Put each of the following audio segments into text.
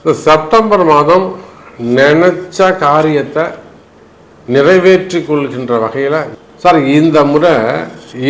September மாதம் நினைச்ச காரியத்தை நிறைவேற்றி கொள்கின்ற வகையில் சார் இந்த முறை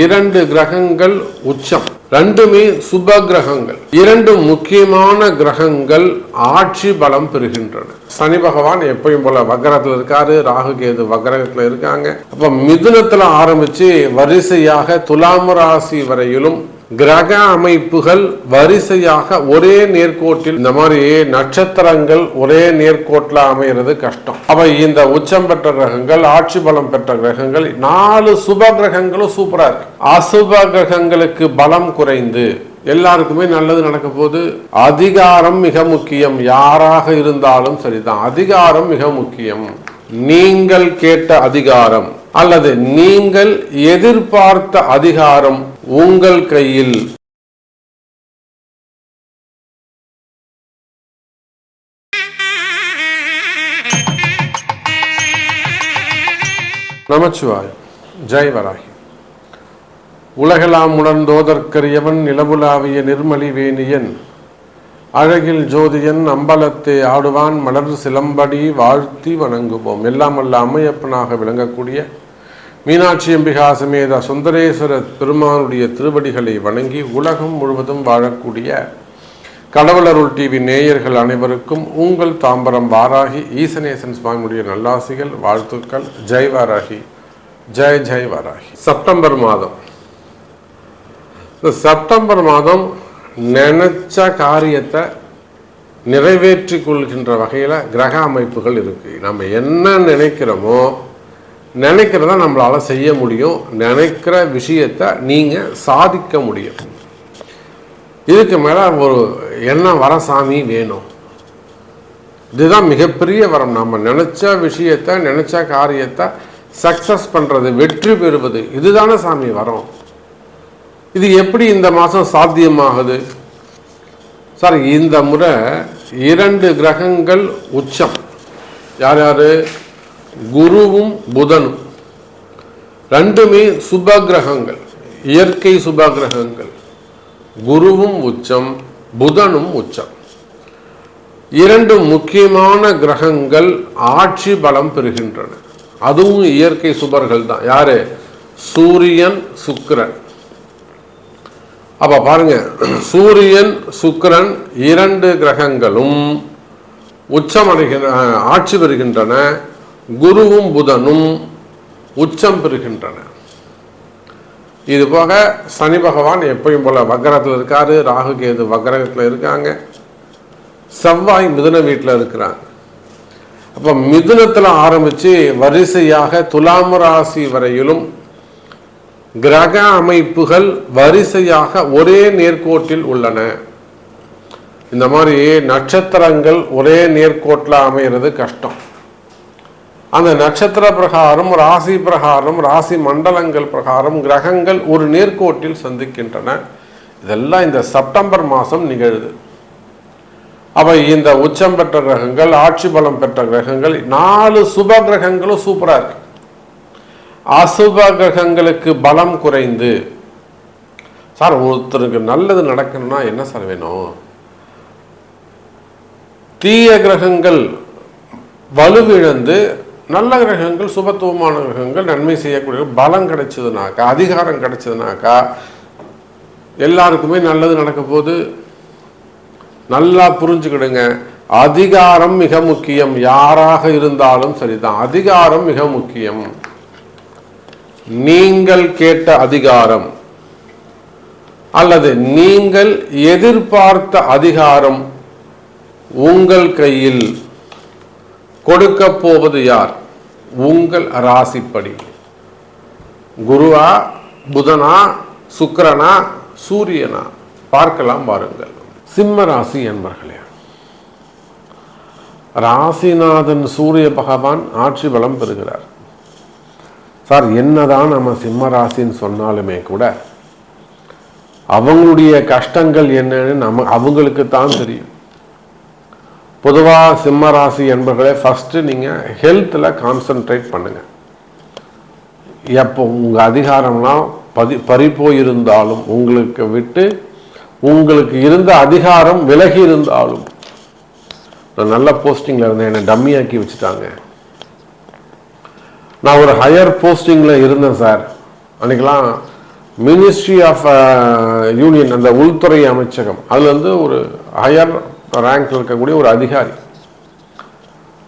2 கிரகங்கள் உச்சம், 2மே சுப கிரகங்கள், 2 முக்கியமான கிரகங்கள் ஆட்சி பலம் பெறுகின்றன. சனி பகவான் எப்பயும் போல வக்ரத்தில் இருக்காரு, ராகு கேது வக்ரத்தில் இருக்காங்க. அப்ப மிதுனத்துல ஆரம்பிச்சு வரிசையாக துலாம் ராசி வரையிலும் கிரக அமைப்புகள் வரிசையாக ஒரே நேர்கோட்டில், இந்த மாதிரி நட்சத்திரங்கள் ஒரே நேர்கோட்டில் அமைகிறது கஷ்டம். அப்ப இந்த உச்சம் பெற்ற கிரகங்கள், ஆட்சி பலம் பெற்ற கிரகங்கள், 4 சுப கிரகங்களும் சூப்பரா இருக்கு. அசுப கிரகங்களுக்கு பலம் குறைந்து எல்லாருக்குமே நல்லது நடக்க போது. அதிகாரம் மிக முக்கியம், யாராக இருந்தாலும் சரிதான், அதிகாரம் மிக முக்கியம். நீங்கள் கேட்ட அதிகாரம் அல்லது நீங்கள் எதிர்பார்த்த அதிகாரம் உங்கள் கையில். நமச்சிவாயம். ஜெய் வராகி. உலகெல்லாம் உணர்ந்தோதற்கரியவன் நிலவுலாவிய நிர்மலி வேணியன் அழகில் ஜோதியன் அம்பலத்தை ஆடுவான் மலர் சிலம்படி வாழ்த்தி வணங்குவோம். எல்லாம் வல்ல அம்மையப்பனாக விளங்கக்கூடிய மீனாட்சி அம்பிகா சமேத சுந்தரேஸ்வர பெருமானுடைய திருவடிகளை வணங்கி உலகம் முழுவதும் வாழக்கூடிய கடவுளருள் டிவி நேயர்கள் அனைவருக்கும் உங்கள் தாம்பரம் வாராகி ஈசனேசன் சுவாமியுடைய நல்லாசிகள், வாழ்த்துக்கள். ஜெய் வாராகி, ஜெய் ஜெய் வாராகி. செப்டம்பர் மாதம், செப்டம்பர் மாதம் நினைச்ச காரியத்தை நிறைவேற்றி கொள்கின்ற வகையில் கிரக அமைப்புகள் இருக்கு. நம்ம என்ன நினைக்கிறோமோ நினைக்கிறத நம்மளால செய்ய முடியும், நினைக்கிற விஷயத்தை நீங்க சாதிக்க முடியும். இதுக்கு மேல ஒரு என்ன வர சாமி வேணும், இதுதான் மிகப்பெரிய வரம். நம்ம நினைச்ச விஷயத்தை, நினைச்ச காரியத்தை சக்சஸ் பண்றது, வெற்றி பெறுவது, இதுதானே சாமி வரம். இது எப்படி இந்த மாதம் சாத்தியமாகுது சார்? இந்த முறை 2 கிரகங்கள் உச்சம். யார் யாரு? குருவும் புதனும். 2மே சுப கிரகங்கள், இயற்கை சுப கிரகங்கள். குருவும் உச்சம், புதனும் உச்சம். 2 முக்கியமான கிரகங்கள் ஆட்சி பலம் பெறுகின்றன. அதுவும் இயற்கை சுபர்கள் தான். யாரு? சூரியன், சுக்கிரன். அப்ப பாருங்க, சூரியன் சுக்கிரன் 2 கிரகங்களும் உச்சம் அடைகின்ற, ஆட்சி பெறுகின்றன. குருவும் புதனும் உச்சம் பெறுகின்றன. இது போக சனி பகவான் எப்பயும் போல வக்ரத்தில் இருக்காரு, ராகு கேது வக்ரத்தில் இருக்காங்க, செவ்வாய் மிதுன வீட்டில் இருக்கிறாங்க. அப்ப மிதுனத்தில் ஆரம்பிச்சு வரிசையாக துலாம் ராசி வரையிலும் கிரக அமைப்புகள் வரிசையாக ஒரே நேர்கோட்டில் உள்ளன. இந்த மாதிரி நட்சத்திரங்கள் ஒரே நேர்கோட்டில் அமைகிறது கஷ்டம். அந்த நட்சத்திர பிரகாரம், ராசி பிரகாரம், ராசி மண்டலங்கள் பிரகாரம் கிரகங்கள் ஒரு நேர்கோட்டில் சந்திக்கின்றன. இதெல்லாம் இந்த செப்டம்பர் மாதம் நிகழுது. அப்ப இந்த உச்சம் பெற்ற கிரகங்கள், ஆட்சி பலம் பெற்ற கிரகங்கள், 4 சுப கிரகங்களும் சூப்பரா இருக்கு. அசுப கிரகங்களுக்கு பலம் குறைந்து. சார் ஒருத்தருக்கு நல்லது நடக்கணும்னா என்ன சார் வேணும்? தீய கிரகங்கள் வலுவிழந்து நல்ல கிரகங்கள், சுபத்துவமான கிரகங்கள், நன்மை செய்யக்கூடிய பலம் கிடைச்சதுனாக்கா, அதிகாரம் கிடைச்சதுனாக்கா எல்லாருக்குமே நல்லது நடக்க போது. நல்லா புரிஞ்சுக்கிடுங்க, அதிகாரம் மிக முக்கியம், யாராக இருந்தாலும் சரிதான், அதிகாரம் மிக முக்கியம். நீங்கள் கேட்ட அதிகாரம் அல்லது நீங்கள் எதிர்பார்த்த அதிகாரம் உங்கள் கையில். கொடுக்க போவது யார்? உங்கள் ராசிப்படி. குருவா, புதனா, சுக்கிரனா, சூரியனா? பார்க்கலாம் வாருங்கள். சிம்ம ராசி என்பர்களே, ராசிநாதன் சூரிய பகவான் ஆட்சி பலம் பெறுகிறார். சார் என்னதான் நம்ம சிம்ம ராசின்னு சொன்னாலுமே கூட அவங்களுடைய கஷ்டங்கள் என்னன்னு அவங்களுக்கு தான் தெரியும். பொதுவாக சிம்ம ராசி என்பர்களே, ஃபர்ஸ்ட் நீங்க ஹெல்த்ல கான்சென்ட்ரேட் பண்ணுங்க. எப்போ உங்க அதிகாரம்லாம் பறிப்போயிருந்தாலும், உங்களுக்கு விட்டு உங்களுக்கு இருந்த அதிகாரம் விலகி இருந்தாலும், நான் நல்ல போஸ்டிங்கில் இருந்தேன், என்னை டம்மியாக்கி வச்சுட்டாங்க. நான் ஒரு ஹையர் போஸ்டிங்கில் இருந்தேன் சார். அன்றைக்கெலாம் மினிஸ்ட்ரி ஆஃப் யூனியன், அந்த உள்துறை அமைச்சகம், அதில் ஒரு ஹையர் ரேங்க்ல இருக்கக்கூடிய ஒரு அதிகாரி.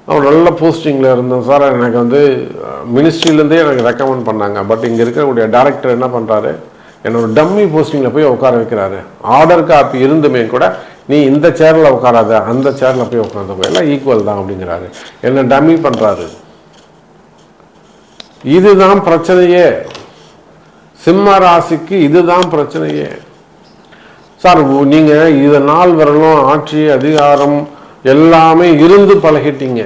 அவர் நல்ல போஸ்டிங்கில் இருந்தேன் சார். எனக்கு மினிஸ்ட்ரியிலேருந்தே எனக்கு ரெக்கமெண்ட் பண்ணாங்க. பட் இங்கே இருக்கக்கூடிய டைரக்டர் என்ன பண்ணுறாரு, என்னோட டம்மி போஸ்டிங்கில் போய் உட்கார வைக்கிறாரு. ஆர்டர் காப்பி இருந்துமே கூட நீ இந்த சேரில் உட்காராத, அந்த சேரில் போய் உட்காந்து எல்லாம் ஈக்குவல் தான் அப்படிங்கிறாரு. என்ன டம்மி பண்ணுறாரு. இதுதான் பிரச்சனையே. சிம்ம ராசிக்கு இதுதான் பிரச்சனையே சார். நீங்கள் இது நாள் வரலும் ஆட்சி அதிகாரம் எல்லாமே இருந்து பழகிட்டீங்க.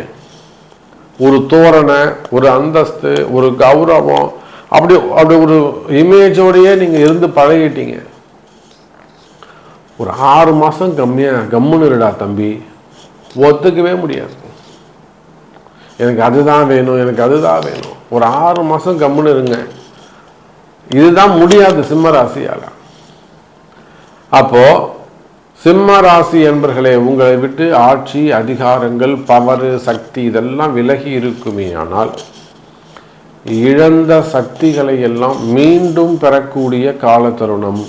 ஒரு தோரணை, ஒரு அந்தஸ்து, ஒரு கௌரவம், அப்படி அப்படி ஒரு இமேஜோடையே நீங்கள் இருந்து பழகிட்டீங்க. ஒரு 6 மாதம் கம்முன்னு இருடா தம்பி, ஒத்துக்கவே முடியாது. எனக்கு அதுதான் வேணும், எனக்கு அதுதான் வேணும். ஒரு 6 மாதம் கம்முன்னு இருங்க. இதுதான் முடியாது சிம்ம ராசியால். அப்போ சிம்ம ராசி என்பர்களே, உங்களை விட்டு ஆட்சி அதிகாரங்கள் பவர் சக்தி இதெல்லாம் விலகி இருக்குமே. ஆனால் இழந்த சக்திகளை எல்லாம் மீண்டும் பெறக்கூடிய கால தருணம்.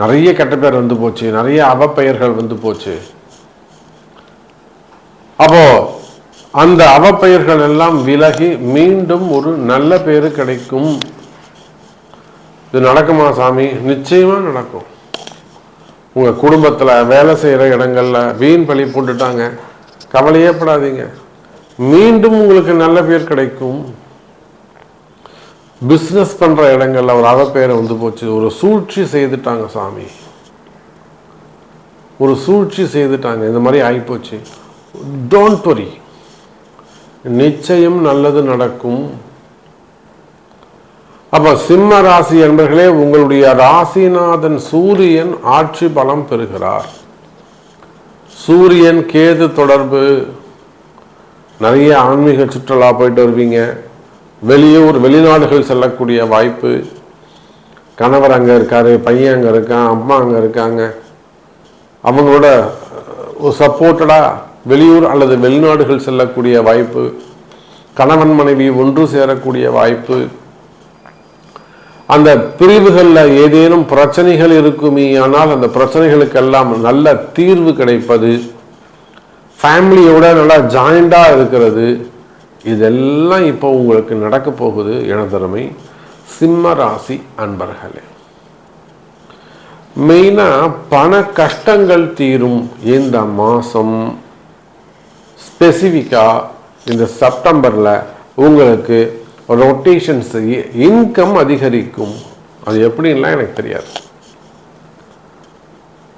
நிறைய கெட்ட பேர் வந்து போச்சு, நிறைய அவப்பெயர்கள் வந்து போச்சு. அப்போ அந்த அவப்பெயர்கள் எல்லாம் விலகி மீண்டும் ஒரு நல்ல பேரு கிடைக்கும். இது நடக்குமா சாமி? நிச்சயமா நடக்கும். உங்க குடும்பத்துல, வேலை செய்யற இடங்கள்ல வீண் பழி போட்டுட்டாங்க, கவலையே படாதீங்க, மீண்டும் உங்களுக்கு நல்ல பேர் கிடைக்கும். பிஸ்னஸ் பண்ற இடங்கள்ல ஒரு அவப்பெயரை வந்து போச்சு, ஒரு சூழ்ச்சி செய்துட்டாங்க சாமி, ஒரு சூழ்ச்சி செய்துட்டாங்க, இந்த மாதிரி ஆகிப்போச்சு. டோன்ட் வரி, நிச்சயம் நல்லது நடக்கும். அப்ப சிம்ம ராசி என்பர்களே, உங்களுடைய ராசிநாதன் சூரியன் ஆட்சி பலம் பெறுகிறார். சூரியன் கேது தொடர்பு, நிறைய ஆன்மீக சுற்றுலா போயிட்டு வருவீங்க. வெளியூர் வெளிநாடுகள் செல்லக்கூடிய வாய்ப்பு. கணவர் அங்கே இருக்காரு, பையன் அங்கே இருக்கான், அம்மா அங்கே இருக்காங்க, அவங்களோட ஒரு சப்போர்ட்டடா வெளியூர் அல்லது வெளிநாடுகள் செல்லக்கூடிய வாய்ப்பு. கணவன் மனைவி ஒன்று சேரக்கூடிய வாய்ப்பு. அந்த பிரிவுகளில் ஏதேனும் பிரச்சனைகள் இருக்குமே, ஆனால் அந்த பிரச்சனைகளுக்கெல்லாம் நல்ல தீர்வு கிடைப்பது, ஃபேமிலியோட நல்லா ஜாயிண்டா இருக்கிறது, இதெல்லாம் இப்போ உங்களுக்கு நடக்க போகுது எனதருமை சிம்ம ராசி அன்பர்களே. மெயினா பண கஷ்டங்கள் தீரும் இந்த மாசம். ஸ்பெசிஃபிக்கா இந்த செப்டம்பர்ல உங்களுக்கு ரொட்டேஷன்ஸ், இன்கம் அதிகரிக்கும். அது எப்படின்னா எனக்கு தெரியாது.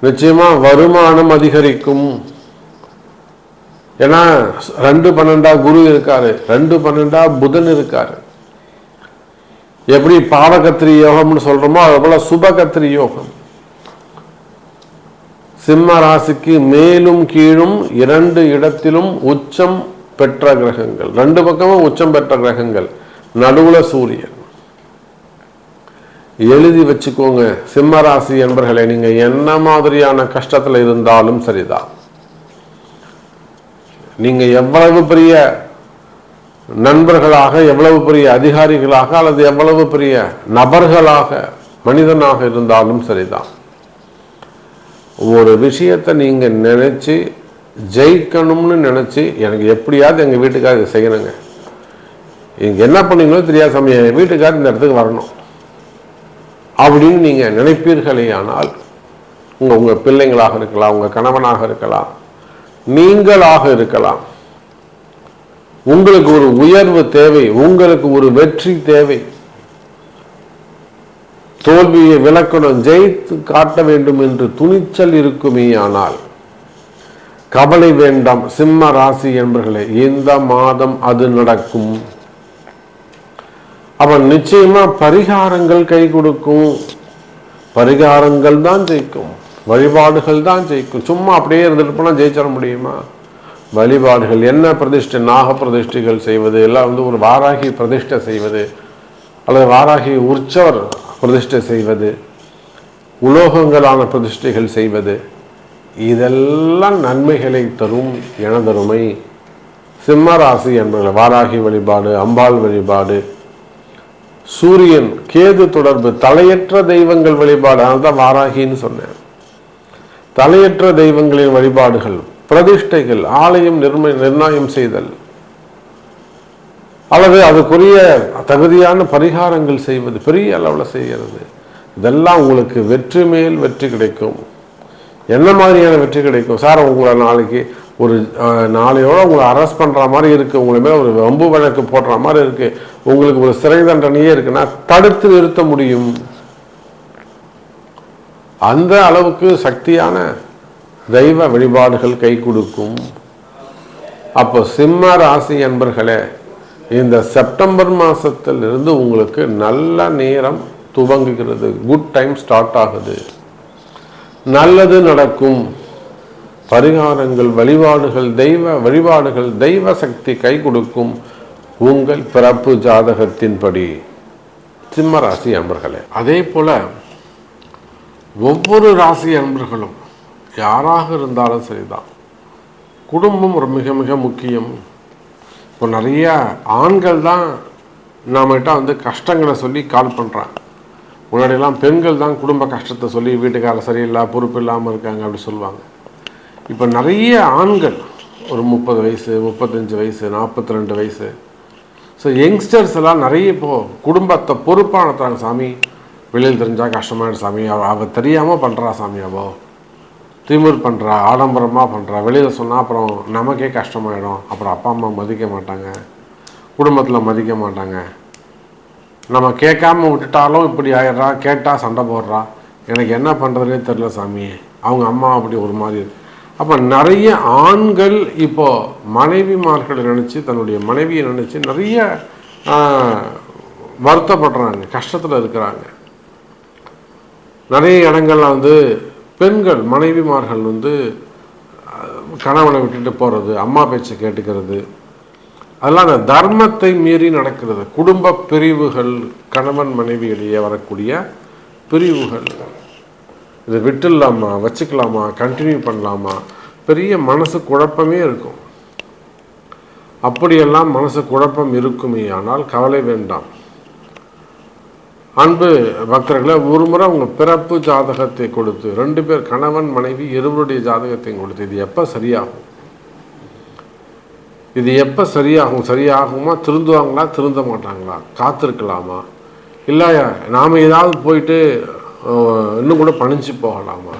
நிச்சயமா வருமானம் அதிகரிக்கும். ஏன்னா 2-12 குரு இருக்காரு, 2-12 புதன் இருக்காரு. எப்படி பாவகத்திரி யோகம்னு சொல்றோமோ அது போல சுபகத்திரி யோகம். சிம்ம ராசிக்கு மேலும் கீழும் 2 இடத்திலும் உச்சம் பெற்ற கிரகங்கள், 2 பக்கமும் உச்சம் பெற்ற கிரகங்கள், நடுவுல சூரியன். எழுதி வச்சுக்கோங்க சிம்ம ராசி என்பர்களே, நீங்க என்ன மாதிரியான கஷ்டத்துல இருந்தாலும் சரிதான், நீங்க எவ்வளவு பெரிய நண்பர்களாக, எவ்வளவு பெரிய அதிகாரிகளாக, அல்லது எவ்வளவு பெரிய நபர்களாக மனிதனாக இருந்தாலும் சரிதான், ஒரு விஷயத்தை நீங்க நினைச்சு ஜெயிக்கணும்னு நினைச்சு, எனக்கு எப்படியாவது எங்க வீட்டுக்காரர் இதை செய்யணுங்க, நீங்க என்ன பண்ணீங்களோ தெரியாத சமயம் என் வீட்டுக்காரர் இந்த இடத்துக்கு வரணும் அப்படின்னு நீங்க நினைப்பீர்களே ஆனால், உங்க பிள்ளைங்களாக இருக்கலாம், உங்க கணவனாக இருக்கலாம், நீங்களாக இருக்கலாம், உங்களுக்கு ஒரு உயர்வு தேவை, உங்களுக்கு ஒரு வெற்றி தேவை, தோல்வியை விளக்கணும், ஜெயித்து காட்ட வேண்டும் என்று துணிச்சல் இருக்குமே ஆனால் கவலை வேண்டாம் சிம்ம ராசி என்பர்களே, இந்த மாதம் அது நடக்கும். அவன் நிச்சயமா பரிகாரங்கள் கை கொடுக்கும். பரிகாரங்கள் தான் ஜெயிக்கும், வழிபாடுகள் தான் ஜெயிக்கும். சும்மா அப்படியே இருந்துட்டு போனா ஜெயிச்சிட முடியுமா? வழிபாடுகள் என்ன? பிரதிஷ்டை, நாக பிரதிஷ்டைகள் செய்வது, எல்லாம் ஒரு வாராகி பிரதிஷ்டை செய்வது, அல்லது வாராகி உற்சவர் பிரதிஷ்டை செய்வது, உலோகங்களான பிரதிஷ்டைகள் செய்வது, இதெல்லாம் நன்மைகளை தரும் எனதருமை சிம்ம ராசி என்பது வாராகி வழிபாடு, அம்பாள் வழிபாடு, சூரியன் கேது தொடர்பு, தலையற்ற தெய்வங்கள் வழிபாடு. அதுதான் வாராகின்னு சொன்னேன். தலையற்ற தெய்வங்களின் வழிபாடுகள், பிரதிஷ்டைகள், ஆலயம் நிர்ணயம் செய்தல் அல்லது அதுக்குரிய தகுதியான பரிகாரங்கள் செய்வது, பெரிய அளவில் செய்கிறது. இதெல்லாம் உங்களுக்கு வெற்றி மேல் வெற்றி கிடைக்கும். என்ன மாதிரியான வெற்றி கிடைக்கும்? சார், உங்களை நாளைக்கு ஒரு நாளையோட உங்களை அரெஸ்ட் பண்ணுற மாதிரி இருக்குது, உங்களை மேலே ஒரு வம்பு வழக்கு போடுற மாதிரி இருக்குது, உங்களுக்கு ஒரு சிறை தண்டனையே இருக்குன்னா தடுத்து நிறுத்த முடியும். அந்த அளவுக்கு சக்தியான தெய்வ வழிபாடுகள் கை கொடுக்கும். அப்போ சிம்ம ராசி என்பர்களே, இந்த செப்டம்பர் மாதத்தில் இருந்து உங்களுக்கு நல்ல நேரம் துவங்குகிறது. குட் டைம் ஸ்டார்ட் ஆகுது. நல்லது நடக்கும். பரிகாரங்கள், வழிபாடுகள், தெய்வ வழிபாடுகள், தெய்வ சக்தி கை கொடுக்கும். உங்கள் பிறப்பு ஜாதகத்தின்படி சிம்ம ராசி அன்பர்களே. அதே போல ஒவ்வொரு ராசி அன்பர்களும் யாராக இருந்தாலும் சரிதான், குடும்பம் ஒரு மிக மிக முக்கியம். இப்போ நிறைய ஆண்கள் தான் நம்மகிட்ட கஷ்டங்களை சொல்லி கால் பண்ணுறாங்க. முன்னாடியெல்லாம் பெண்கள் தான் குடும்ப கஷ்டத்தை சொல்லி வீட்டுக்காரர் சரியில்லை, பொறுப்பு இல்லாமல் இருக்காங்க அப்படி சொல்லுவாங்க. இப்போ நிறைய ஆண்கள் ஒரு 30 வயசு, 35 வயசு, 42 வயசு, ஸோ யங்ஸ்டர்ஸ் எல்லாம் நிறைய இப்போது குடும்பத்தை பொறுப்பாக நடத்துகிறாங்க. சாமி, வெளியில் தெரிஞ்சால் கஷ்டமாயிடும் சாமி, அவள் தெரியாமல் பண்ணுறா சாமி, அவள் திமிர் பண்ணுறா, ஆடம்பரமாக பண்ணுறா, வெளியில் சொன்னால் அப்புறம் நமக்கே கஷ்டமாயிடும், அப்புறம் அப்பா அம்மா மதிக்க மாட்டாங்க, குடும்பத்தில் மதிக்க மாட்டாங்க, நம்ம கேட்காம விட்டுட்டாலும் இப்படி ஆயிடுறா, கேட்டால் சண்டை போடுறா, எனக்கு என்ன பண்ணுறதுனே தெரில சாமி, அவங்க அம்மா அப்படி ஒரு மாதிரி. அப்போ நிறைய ஆண்கள் இப்போது மனைவிமார்களை நினச்சி, தன்னுடைய மனைவியை நினச்சி நிறைய வருத்தப்படுறாங்க, கஷ்டத்தில் இருக்கிறாங்க. நிறைய இடங்கள்ல பெண்கள் மனைவிமார்கள் கணவனை விட்டுட்டு போகிறது, அம்மா பேச்சை கேட்டுக்கிறது, அதெல்லாம் அந்த தர்மத்தை மீறி நடக்கிறது. குடும்ப பிரிவுகள், கணவன் மனைவியிடையே வரக்கூடிய பிரிவுகள், இதை விட்டுடலாமா, வச்சுக்கலாமா, கண்டினியூ பண்ணலாமா, பெரிய மனசு குழப்பமே இருக்கும். அப்படியெல்லாம் மனசு குழப்பம் இருக்குமே ஆனால் கவலை வேண்டாம். அன்பு பக்தர்களை, ஒரு முறை உங்கள் பிறப்பு ஜாதகத்தை கொடுத்து, 2 பேர் கணவன் மனைவி இருவருடைய ஜாதகத்தையும் கொடுத்து, இது எப்போ சரியாகும், இது எப்போ சரியாகும், சரியாகுமா, திருந்துவாங்களா, திருந்த மாட்டாங்களா, காத்திருக்கலாமா, இல்லை நாம் ஏதாவது போயிட்டு இன்னும் கூட பணிஞ்சு போகலாமா,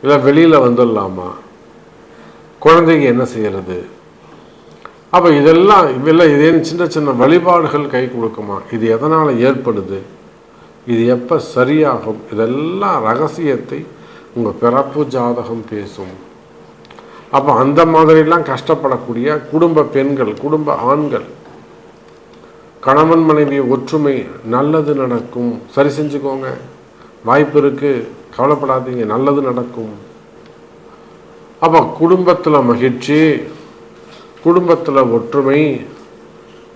இல்லை வெளியில் வந்துடலாமா, குழந்தைங்க என்ன செய்கிறது, அப்போ இதெல்லாம் இதே சின்ன சின்ன வழிபாடுகள் கை கொடுக்குமா, இது எதனால் ஏற்படுது, இது எப்போ சரியாகும், இதெல்லாம் ரகசியத்தை உங்கள் பிறப்பு ஜாதகம் பேசும். அப்போ அந்த மாதிரிலாம் கஷ்டப்படக்கூடிய குடும்ப பெண்கள், குடும்ப ஆண்கள், கணவன் மனைவி ஒற்றுமை, நல்லது நடக்கும், சரி செஞ்சுக்கோங்க, வாய்ப்பு இருக்குது, கவலைப்படாதீங்க, நல்லது நடக்கும். அப்போ குடும்பத்தில் மகிழ்ச்சி, குடும்பத்தில் ஒற்றுமை,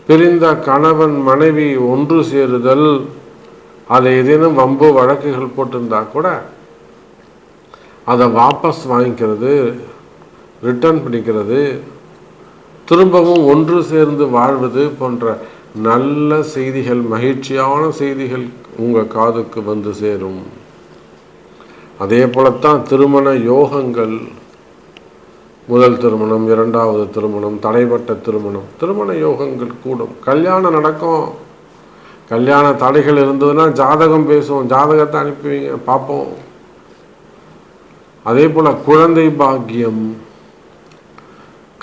பிரிந்த கணவன் மனைவி ஒன்று சேருதல், அதை ஏதேனும் வம்பு வழக்குகள் போட்டிருந்தா கூட அதை வாபஸ் வாங்கிக்கிறது, ரிட்டர்ன் பண்ணிக்கிறது, திரும்பவும் ஒன்று சேர்ந்து வாழ்வது போன்ற நல்ல செய்திகள், மகிழ்ச்சியான செய்திகள் உங்கள் காதுக்கு வந்து சேரும். அதே போலத்தான் திருமண யோகங்கள், முதல் திருமணம், 2வது திருமணம், தடைப்பட்ட திருமணம், திருமண யோகங்கள் கூடும், கல்யாணம் நடக்கும். கல்யாண தடைகள் இருந்ததுன்னா ஜாதகம் பேசுவோம், ஜாதகத்தை அனுப்புவீங்க, பார்ப்போம். அதே போல் குழந்தை பாக்கியம்,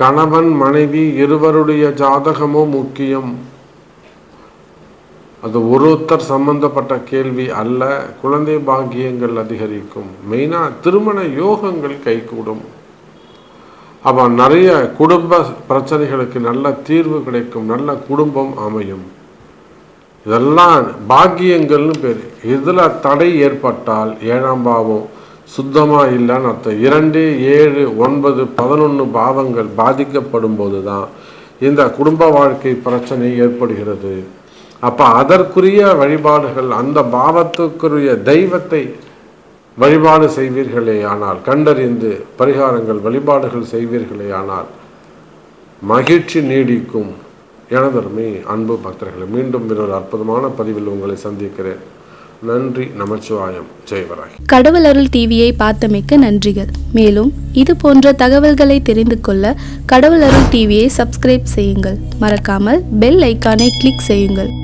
கணவன் மனைவி இருவருடைய ஜாதகமும் முக்கியம். அது ஒருத்தர் சம்பந்தப்பட்ட கேள்வி அல்ல. குழந்தை பாக்கியங்கள் அதிகரிக்கும். மெயினாக திருமண யோகங்கள் கைகூடும். அப்போ நிறைய குடும்ப பிரச்சனைகளுக்கு நல்ல தீர்வு கிடைக்கும், நல்ல குடும்பம் அமையும். இதெல்லாம் பாக்கியங்கள்னு பேர். இதில் தடை ஏற்பட்டால் 7ஆம் பாவம் சுத்தமாக இல்லைன்னு அர்த்தம். 2, 7, 9, 11 பாவங்கள் பாதிக்கப்படும் போது தான் இந்த குடும்ப வாழ்க்கை பிரச்சனை ஏற்படுகிறது. அப்போ அதற்குரிய வழிபாடுகள், அந்த பாவத்துக்குரிய தெய்வத்தை வழிபாடு செய்வீர்களேயானால், கண்டறிந்து பரிகாரங்கள் வழிபாடுகள் செய்வீர்களேயானால் மகிழ்ச்சி நீடிக்கும். எனதருமை அன்பு பக்தர்களை, மீண்டும் ஒரு அற்புதமான பதிவில் உங்களை சந்திக்கிறேன். நன்றி. நமச்சிவாயம். ஜெயவராய். கடவுள் அருள் டிவியை பார்த்தமைக்க நன்றிகள். மேலும் இது போன்ற தகவல்களை தெரிந்து கொள்ள கடவுள் அருள் டிவியை சப்ஸ்கிரைப் செய்யுங்கள். மறக்காமல் பெல் ஐக்கானை கிளிக் செய்யுங்கள்.